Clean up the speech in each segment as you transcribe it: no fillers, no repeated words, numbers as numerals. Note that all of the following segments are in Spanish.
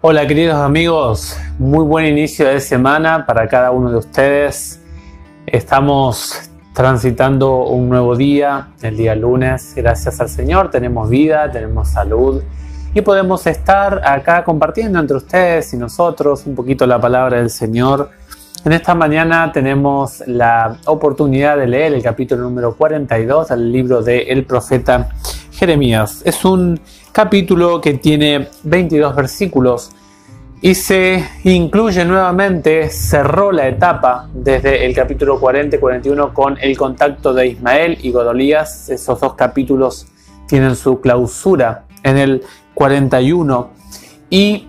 Hola queridos amigos, muy buen inicio de semana para cada uno de ustedes. Estamos transitando un nuevo día, el día lunes. Gracias al Señor tenemos vida, tenemos salud y podemos estar acá compartiendo entre ustedes y nosotros un poquito la palabra del Señor. En esta mañana tenemos la oportunidad de leer el capítulo número 42 del libro del profeta Jeremías. Es un capítulo que tiene 22 versículos y se incluye nuevamente, cerró la etapa desde el capítulo 40 y 41 con el contacto de Ismael y Godolías. Esos dos capítulos tienen su clausura en el 41 y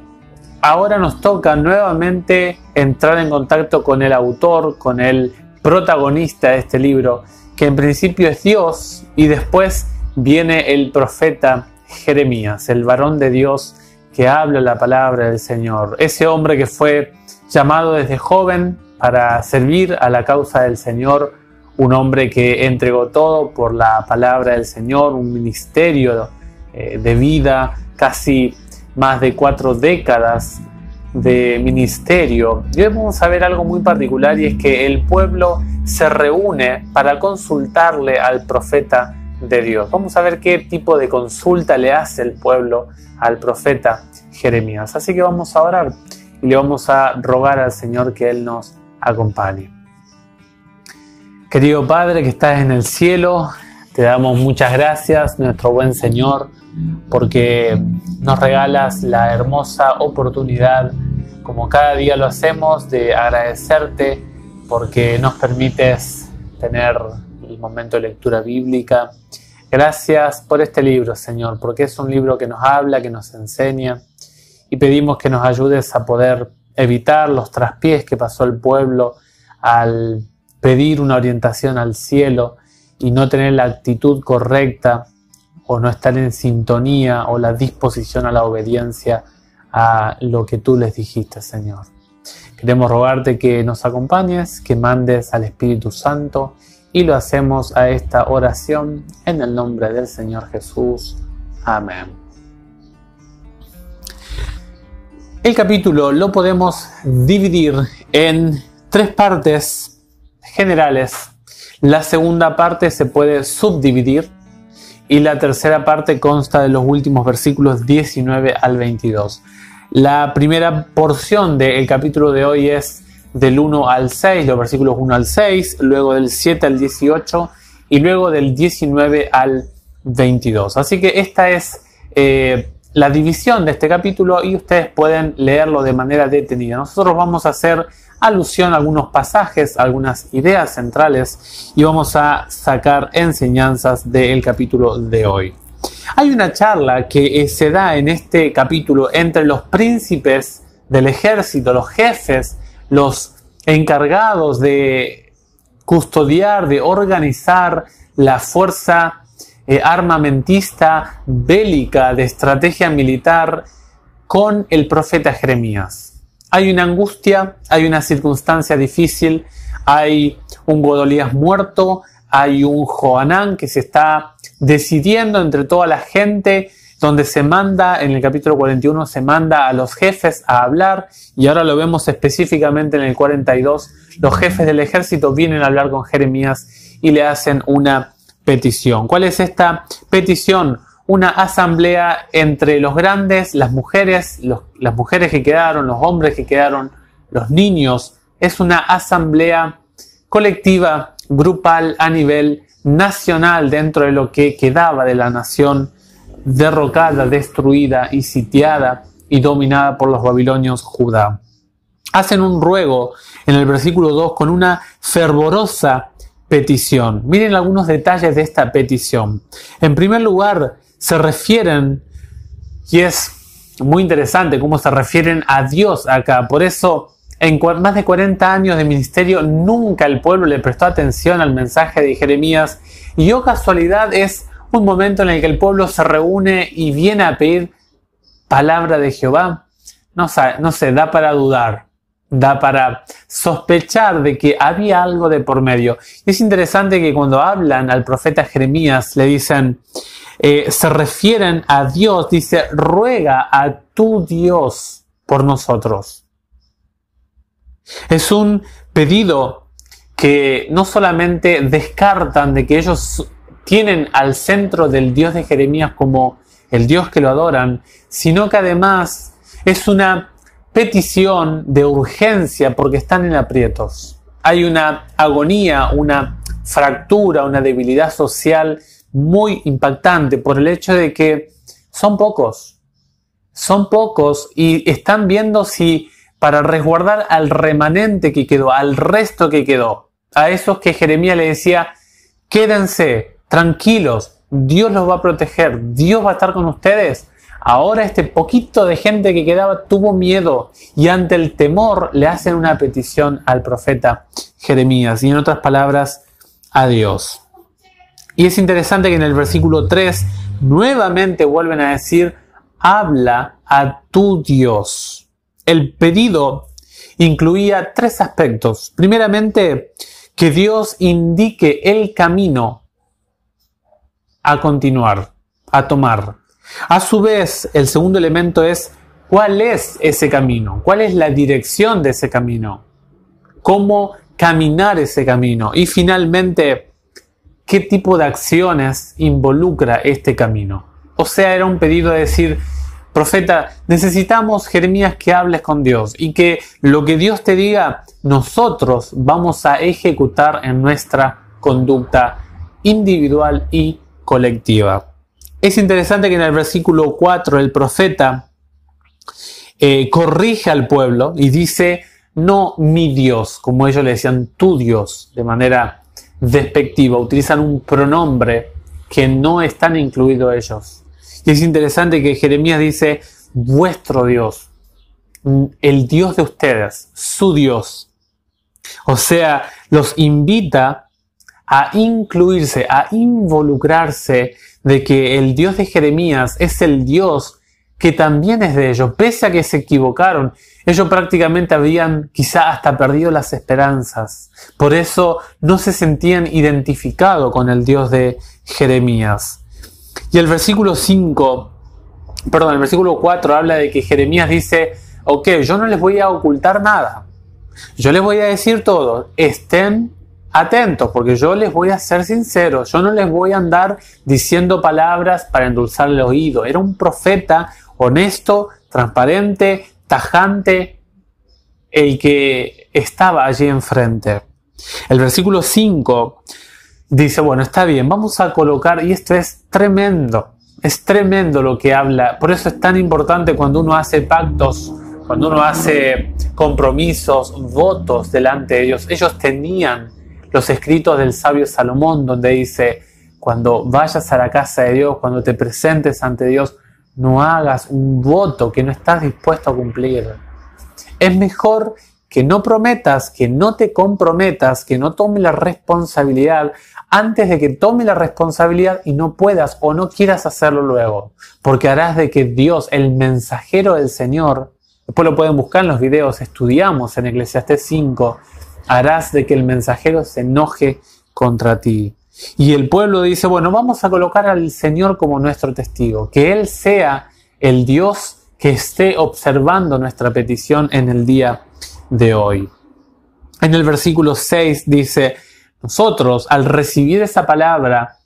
ahora nos toca nuevamente entrar en contacto con el autor, con el protagonista de este libro, que en principio es Dios, y después viene el profeta Jeremías, el varón de Dios que habla la palabra del Señor. Ese hombre que fue llamado desde joven para servir a la causa del Señor, un hombre que entregó todo por la palabra del Señor, un ministerio de vida, casi más de 4 décadas de ministerio. Y hoy vamos a ver algo muy particular, y es que el pueblo se reúne para consultarle al profeta de Dios. Vamos a ver qué tipo de consulta le hace el pueblo al profeta Jeremías. Así que vamos a orar y le vamos a rogar al Señor que Él nos acompañe. Querido Padre que estás en el cielo, te damos muchas gracias, nuestro buen Señor, porque nos regalas la hermosa oportunidad, como cada día lo hacemos, de agradecerte porque nos permites tener el momento de lectura bíblica. Gracias por este libro, Señor, porque es un libro que nos habla, que nos enseña, y pedimos que nos ayudes a poder evitar los traspiés que pasó el pueblo al pedir una orientación al cielo y no tener la actitud correcta, o no estar en sintonía o la disposición a la obediencia a lo que tú les dijiste, Señor. Queremos rogarte que nos acompañes, que mandes al Espíritu Santo, y lo hacemos a esta oración en el nombre del Señor Jesús. Amén. El capítulo lo podemos dividir en 3 partes generales. La segunda parte se puede subdividir y la tercera parte consta de los últimos versículos 19 al 22. La primera porción del capítulo de hoy es del 1 al 6, los versículos 1 al 6, luego del 7 al 18 y luego del 19 al 22. Así que esta es la división de este capítulo, y ustedes pueden leerlo de manera detenida. Nosotros vamos a hacer alusión a algunos pasajes, a algunas ideas centrales, y vamos a sacar enseñanzas del capítulo de hoy. Hay una charla que se da en este capítulo entre los príncipes del ejército, los jefes, los encargados de custodiar, de organizar la fuerza armamentista, bélica, de estrategia militar, con el profeta Jeremías. Hay una angustia, hay una circunstancia difícil, hay un Godolías muerto, hay un Johanán que se está decidiendo entre toda la gente, donde se manda, en el capítulo 41 se manda a los jefes a hablar, y ahora lo vemos específicamente en el 42, los jefes del ejército vienen a hablar con Jeremías y le hacen una petición. ¿Cuál es esta petición? Una asamblea entre los grandes, las mujeres que quedaron, los hombres que quedaron, los niños. Es una asamblea colectiva, grupal, a nivel nacional, dentro de lo que quedaba de la nación derrocada, destruida y sitiada y dominada por los babilonios, Judá. Hacen un ruego en el versículo 2 con una fervorosa petición. Miren algunos detalles de esta petición. En primer lugar, se refieren, y es muy interesante cómo se refieren a Dios acá. Por eso, en más de 40 años de ministerio, nunca el pueblo le prestó atención al mensaje de Jeremías. Y oh casualidad, es un momento en el que el pueblo se reúne y viene a pedir palabra de Jehová. No sé, da para dudar. Da para sospechar de que había algo de por medio. Y es interesante que cuando hablan al profeta Jeremías le dicen, se refieren a Dios, dice, ruega a tu Dios por nosotros. Es un pedido que no solamente descartan de que ellos tienen al centro del Dios de Jeremías como el Dios que lo adoran, sino que además es una petición de urgencia porque están en aprietos. Hay una agonía, una fractura, una debilidad social muy impactante por el hecho de que son pocos y están viendo si para resguardar al remanente que quedó, al resto que quedó, a esos que Jeremías le decía, quédense tranquilos, Dios los va a proteger, Dios va a estar con ustedes. Ahora este poquito de gente que quedaba tuvo miedo y ante el temor le hacen una petición al profeta Jeremías y en otras palabras a Dios. Y es interesante que en el versículo 3 nuevamente vuelven a decir, habla a tu Dios. El pedido incluía tres aspectos. Primeramente, que Dios indique el camino a continuar, a tomar. A su vez, el segundo elemento es cuál es ese camino, cuál es la dirección de ese camino, cómo caminar ese camino y finalmente, qué tipo de acciones involucra este camino. O sea, era un pedido de decir, profeta, necesitamos, Jeremías, que hables con Dios y que lo que Dios te diga, nosotros vamos a ejecutar en nuestra conducta individual y colectiva. Es interesante que en el versículo 4 el profeta corrige al pueblo y dice, no mi Dios, como ellos le decían, tu Dios, de manera despectiva. Utilizan un pronombre que no están incluidos ellos. Y es interesante que Jeremías dice, vuestro Dios, el Dios de ustedes, su Dios. O sea, los invita a incluirse, a involucrarse de que el Dios de Jeremías es el Dios que también es de ellos. Pese a que se equivocaron, ellos prácticamente habían quizá hasta perdido las esperanzas. Por eso no se sentían identificados con el Dios de Jeremías. Y el versículo 4 habla de que Jeremías dice, ok, yo no les voy a ocultar nada. Yo les voy a decir todo. Estén atentos, porque yo les voy a ser sincero. Yo no les voy a andar diciendo palabras para endulzar el oído. Era un profeta honesto, transparente, tajante, el que estaba allí enfrente. El versículo 5 dice, bueno, está bien, vamos a colocar, y esto es tremendo lo que habla. Por eso es tan importante cuando uno hace pactos, cuando uno hace compromisos, votos delante de Dios. Ellos tenían los escritos del sabio Salomón, donde dice, cuando vayas a la casa de Dios, cuando te presentes ante Dios, no hagas un voto que no estás dispuesto a cumplir. Es mejor que no prometas, que no te comprometas, que no tomes la responsabilidad antes de que tome la responsabilidad y no puedas o no quieras hacerlo luego. Porque harás de que Dios, el mensajero del Señor, después lo pueden buscar en los videos, estudiamos en Eclesiastés 5, harás de que el mensajero se enoje contra ti. Y el pueblo dice, bueno, vamos a colocar al Señor como nuestro testigo, que Él sea el Dios que esté observando nuestra petición en el día de hoy. En el versículo 6 dice, nosotros al recibir esa palabra,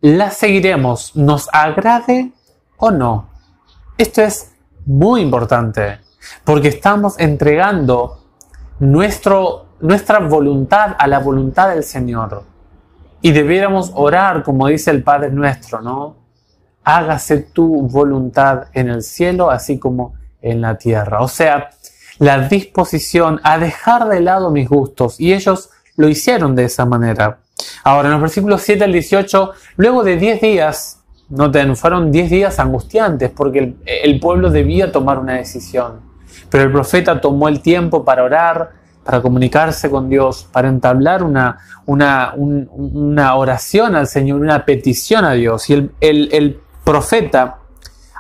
la seguiremos, nos agrade o no. Esto es muy importante, porque estamos entregando nuestra voluntad a la voluntad del Señor. Y debiéramos orar, como dice el Padre nuestro, ¿no? Hágase tu voluntad en el cielo, así como en la tierra. O sea, la disposición a dejar de lado mis gustos. Y ellos lo hicieron de esa manera. Ahora, en los versículos 7 al 18, luego de 10 días, noten, fueron 10 días angustiantes, porque el pueblo debía tomar una decisión. Pero el profeta tomó el tiempo para orar, para comunicarse con Dios, para entablar una oración al Señor, una petición a Dios. Y el profeta,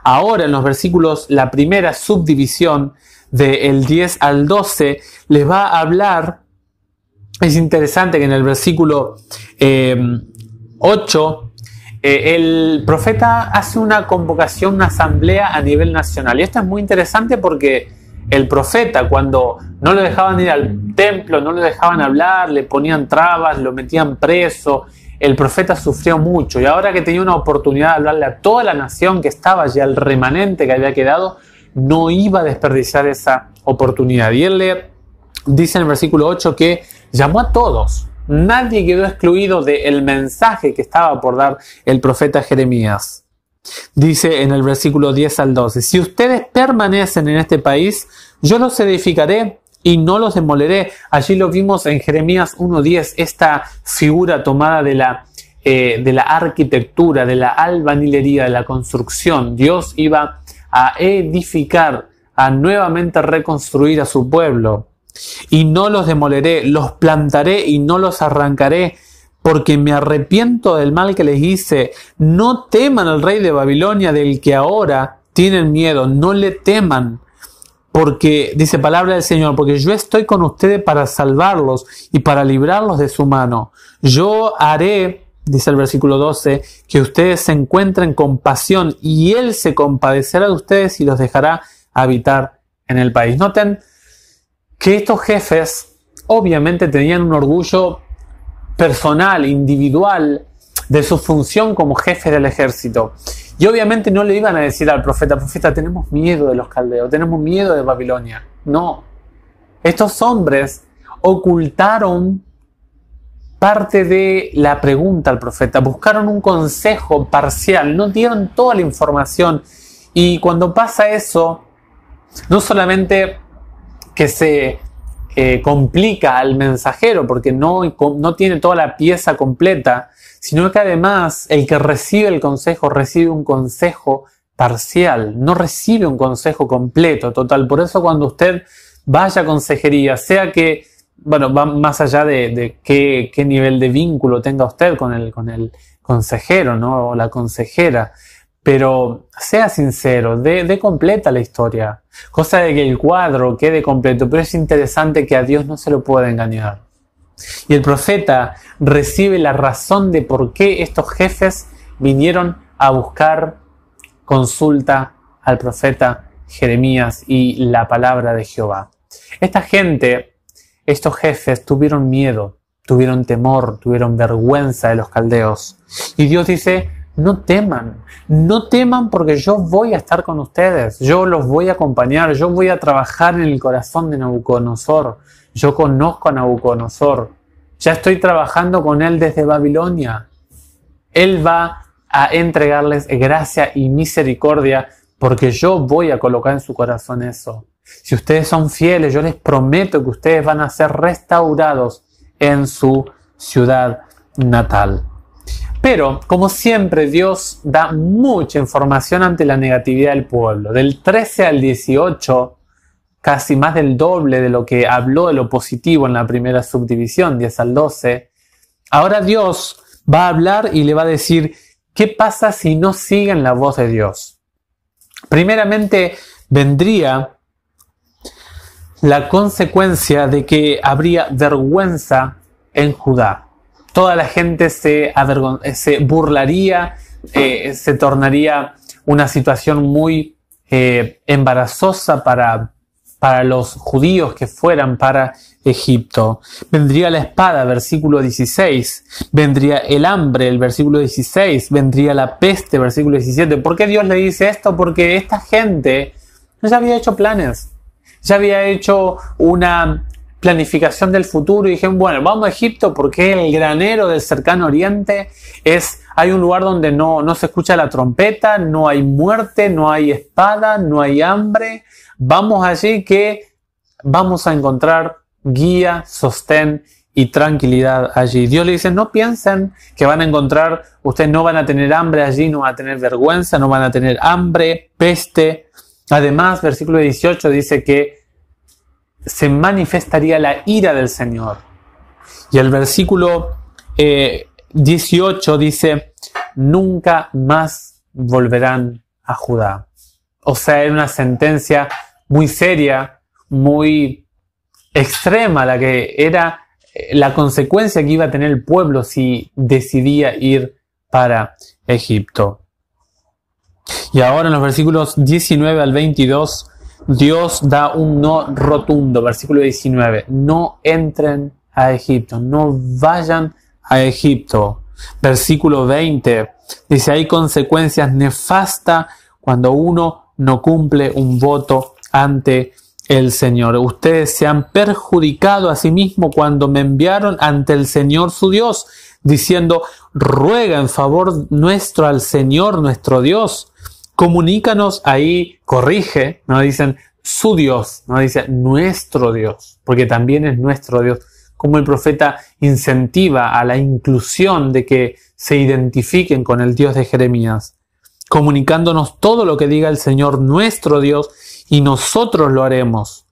ahora en los versículos, la primera subdivisión del 10 al 12, les va a hablar. Es interesante que en el versículo 8, el profeta hace una convocación, una asamblea a nivel nacional. Y esto es muy interesante porque el profeta, cuando no lo dejaban ir al templo, no lo dejaban hablar, le ponían trabas, lo metían preso, el profeta sufrió mucho. Y ahora que tenía una oportunidad de hablarle a toda la nación que estaba allí, al remanente que había quedado, no iba a desperdiciar esa oportunidad. Y él le dice en el versículo 8 que llamó a todos. Nadie quedó excluido del mensaje que estaba por dar el profeta Jeremías. Dice en el versículo 10 al 12, si ustedes permanecen en este país, yo los edificaré y no los demoleré. Allí lo vimos en Jeremías 1:10, esta figura tomada de la arquitectura, de la albañilería, de la construcción. Dios iba a edificar, a nuevamente reconstruir a su pueblo. Y no los demoleré, los plantaré y no los arrancaré, porque me arrepiento del mal que les hice. No teman al rey de Babilonia, del que ahora tienen miedo, no le teman, porque, dice palabra del Señor, porque yo estoy con ustedes para salvarlos y para librarlos de su mano. Yo haré, dice el versículo 12, que ustedes se encuentren compasión y Él se compadecerá de ustedes y los dejará habitar en el país. Noten que estos jefes obviamente tenían un orgullo personal, individual, de su función como jefe del ejército. Y obviamente no le iban a decir al profeta, tenemos miedo de los caldeos, tenemos miedo de Babilonia. No. Estos hombres ocultaron parte de la pregunta al profeta, buscaron un consejo parcial, no dieron toda la información. Y cuando pasa eso, no solamente que se complica al mensajero porque no tiene toda la pieza completa, sino que además el que recibe el consejo recibe un consejo parcial, no recibe un consejo completo, total. Por eso cuando usted vaya a consejería, sea que, bueno, va más allá de qué nivel de vínculo tenga usted con el consejero, ¿no? O la consejera, pero sea sincero, dé completa la historia, cosa de que el cuadro quede completo. Pero es interesante que a Dios no se lo puede engañar. Y el profeta recibe la razón de por qué estos jefes vinieron a buscar consulta al profeta Jeremías y la palabra de Jehová. Esta gente, estos jefes, tuvieron miedo, tuvieron temor, tuvieron vergüenza de los caldeos. Y Dios dice, no teman porque yo voy a estar con ustedes, yo los voy a acompañar, yo voy a trabajar en el corazón de Nabucodonosor. Yo conozco a Nabucodonosor, ya estoy trabajando con él desde Babilonia. Él va a entregarles gracia y misericordia porque yo voy a colocar en su corazón eso. Si ustedes son fieles, yo les prometo que ustedes van a ser restaurados en su ciudad natal. Pero, como siempre, Dios da mucha información ante la negatividad del pueblo. Del 13 al 18, casi más del doble de lo que habló de lo positivo en la primera subdivisión, 10 al 12. Ahora Dios va a hablar y le va a decir, ¿qué pasa si no siguen la voz de Dios? Primeramente, vendría la consecuencia de que habría vergüenza en Judá. Toda la gente se burlaría, se tornaría una situación muy embarazosa para los judíos que fueran para Egipto. Vendría la espada, versículo 16. Vendría el hambre, el versículo 16. Vendría la peste, versículo 17. ¿Por qué Dios le dice esto? Porque esta gente ya había hecho planes. Ya había hecho una planificación del futuro y dijeron, bueno, vamos a Egipto porque el granero del cercano oriente hay un lugar donde no se escucha la trompeta, no hay muerte, no hay espada, no hay hambre. Vamos allí que vamos a encontrar guía, sostén y tranquilidad allí. Dios le dice, no piensen que van a encontrar, ustedes no van a tener hambre allí, no van a tener vergüenza, no van a tener hambre, peste. Además, versículo 18 dice que se manifestaría la ira del Señor. Y el versículo 18 dice, nunca más volverán a Judá. O sea, era una sentencia muy seria, muy extrema, la que era la consecuencia que iba a tener el pueblo si decidía ir para Egipto. Y ahora en los versículos 19 al 22 Dios da un no rotundo, versículo 19, no entren a Egipto, no vayan a Egipto. Versículo 20, dice, hay consecuencias nefastas cuando uno no cumple un voto ante el Señor. Ustedes se han perjudicado a sí mismos cuando me enviaron ante el Señor su Dios, diciendo, ruega en favor nuestro al Señor nuestro Dios. Comunícanos, ahí corrige, no dicen su Dios, no dice nuestro Dios, porque también es nuestro Dios. Como el profeta incentiva a la inclusión de que se identifiquen con el Dios de Jeremías, comunicándonos todo lo que diga el Señor nuestro Dios y nosotros lo haremos.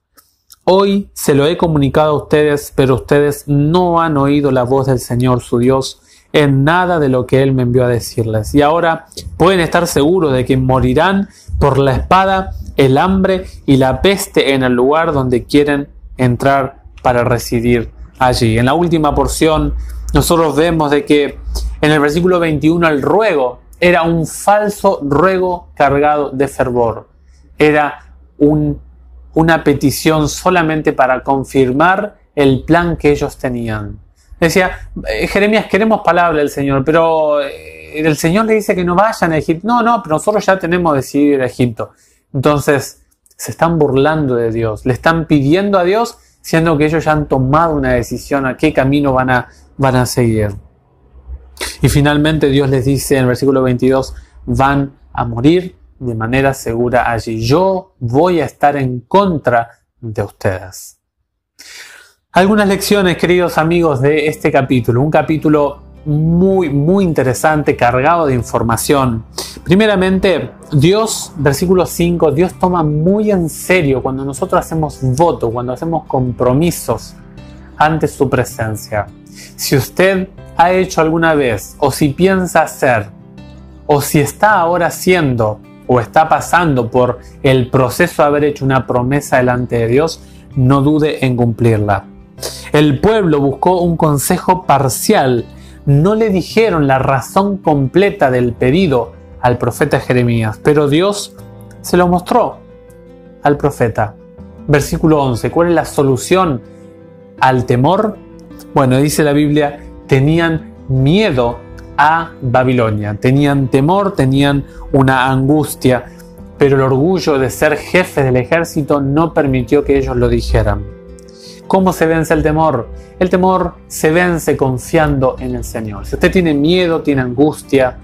Hoy se lo he comunicado a ustedes, pero ustedes no han oído la voz del Señor su Dios en nada de lo que Él me envió a decirles. Y ahora pueden estar seguros de que morirán por la espada, el hambre y la peste en el lugar donde quieren entrar para residir allí. En la última porción nosotros vemos de que en el versículo 21 el ruego era un falso ruego cargado de fervor. Era una petición solamente para confirmar el plan que ellos tenían. Decía, Jeremías, queremos palabra del Señor, pero el Señor le dice que no vayan a Egipto. No, pero nosotros ya tenemos decidido ir a Egipto. Entonces, se están burlando de Dios. Le están pidiendo a Dios, siendo que ellos ya han tomado una decisión a qué camino van a seguir. Y finalmente Dios les dice en el versículo 22, van a morir de manera segura allí. Yo voy a estar en contra de ustedes. Algunas lecciones, queridos amigos, de este capítulo. Un capítulo muy, muy interesante, cargado de información. Primeramente, Dios, versículo 5, Dios toma muy en serio cuando nosotros hacemos voto, cuando hacemos compromisos ante su presencia. Si usted ha hecho alguna vez, o si piensa hacer, o si está ahora haciendo, o está pasando por el proceso de haber hecho una promesa delante de Dios, no dude en cumplirla. El pueblo buscó un consejo parcial. No le dijeron la razón completa del pedido al profeta Jeremías, pero Dios se lo mostró al profeta. Versículo 11. ¿Cuál es la solución al temor? Bueno, dice la Biblia, tenían miedo a Babilonia. Tenían temor, tenían una angustia, pero el orgullo de ser jefes del ejército no permitió que ellos lo dijeran. ¿Cómo se vence el temor? El temor se vence confiando en el Señor. Si usted tiene miedo, tiene angustia,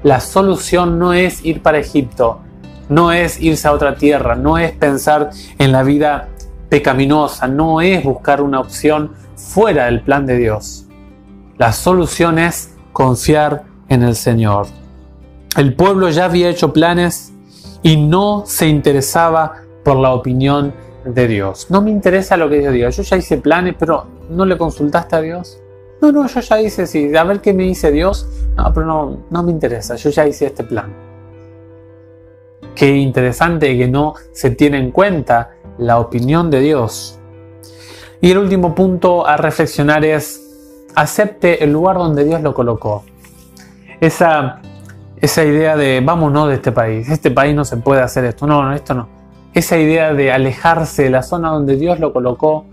la solución no es ir para Egipto, no es irse a otra tierra, no es pensar en la vida pecaminosa, no es buscar una opción fuera del plan de Dios. La solución es confiar en el Señor. El pueblo ya había hecho planes y no se interesaba por la opinión de Dios. No me interesa lo que Dios diga. Yo ya hice planes, pero ¿no le consultaste a Dios? No, yo ya hice, sí. A ver qué me dice Dios. No, pero no me interesa. Yo ya hice este plan. Qué interesante que no se tiene en cuenta la opinión de Dios. Y el último punto a reflexionar es: acepte el lugar donde Dios lo colocó. Esa idea de vámonos de este país no se puede hacer esto, no, esto no. Esa idea de alejarse de la zona donde Dios lo colocó,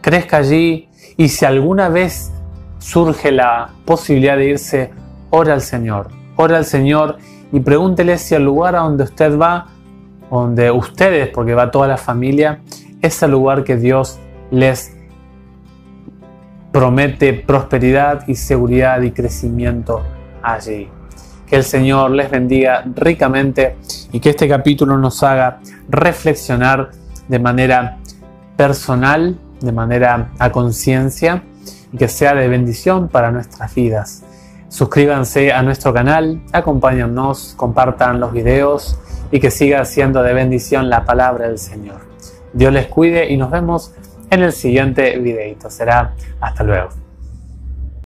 crezca allí, y si alguna vez surge la posibilidad de irse, ora al Señor y pregúntele si el lugar a donde usted va, donde ustedes, porque va toda la familia, es el lugar que Dios les promete prosperidad y seguridad y crecimiento allí. Que el Señor les bendiga ricamente y que este capítulo nos haga reflexionar de manera personal, de manera a conciencia, y que sea de bendición para nuestras vidas. Suscríbanse a nuestro canal, acompáñennos, compartan los videos y que siga siendo de bendición la palabra del Señor. Dios les cuide y nos vemos en el siguiente videito. Será hasta luego.